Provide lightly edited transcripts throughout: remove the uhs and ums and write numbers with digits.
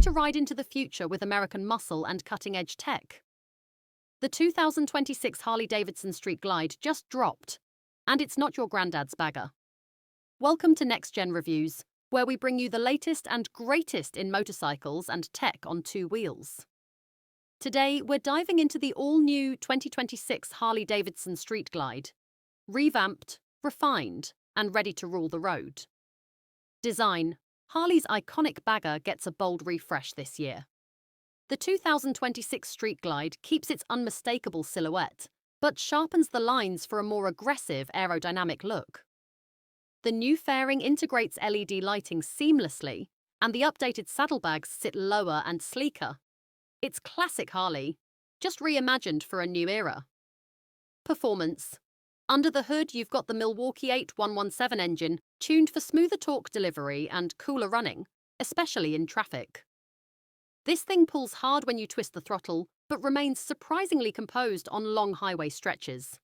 to ride into the future with American muscle and cutting-edge tech? The 2026 Harley-Davidson Street Glide just dropped, and it's not your granddad's bagger. Welcome to Next Gen Reviews, where we bring you the latest and greatest in motorcycles and tech on two wheels. Today, we're diving into the all-new 2026 Harley-Davidson Street Glide, revamped, refined, and ready to rule the road. Design: Harley's iconic bagger gets a bold refresh this year. The 2026 Street Glide keeps its unmistakable silhouette, but sharpens the lines for a more aggressive aerodynamic look. The new fairing integrates LED lighting seamlessly, and the updated saddlebags sit lower and sleeker. It's classic Harley, just reimagined for a new era. Performance: under the hood, you've got the Milwaukee-Eight 117 engine, tuned for smoother torque delivery and cooler running, especially in traffic. This thing pulls hard when you twist the throttle, but remains surprisingly composed on long highway stretches.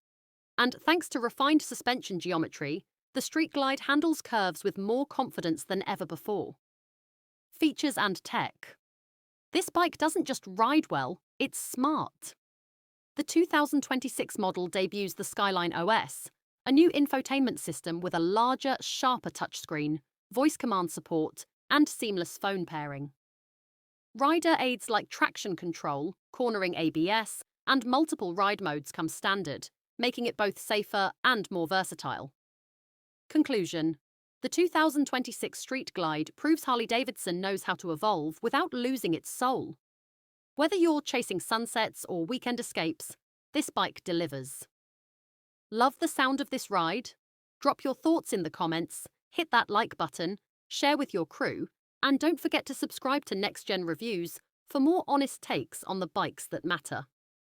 And thanks to refined suspension geometry, the Street Glide handles curves with more confidence than ever before. Features and tech: this bike doesn't just ride well, it's smart. The 2026 model debuts the Skyline OS, a new infotainment system with a larger, sharper touchscreen, voice command support, and seamless phone pairing. Rider aids like traction control, cornering ABS, and multiple ride modes come standard, making it both safer and more versatile. Conclusion: the 2026 Street Glide proves Harley-Davidson knows how to evolve without losing its soul. Whether you're chasing sunsets or weekend escapes, this bike delivers. Love the sound of this ride? Drop your thoughts in the comments, hit that like button, share with your crew, and don't forget to subscribe to Next Gen Reviews for more honest takes on the bikes that matter.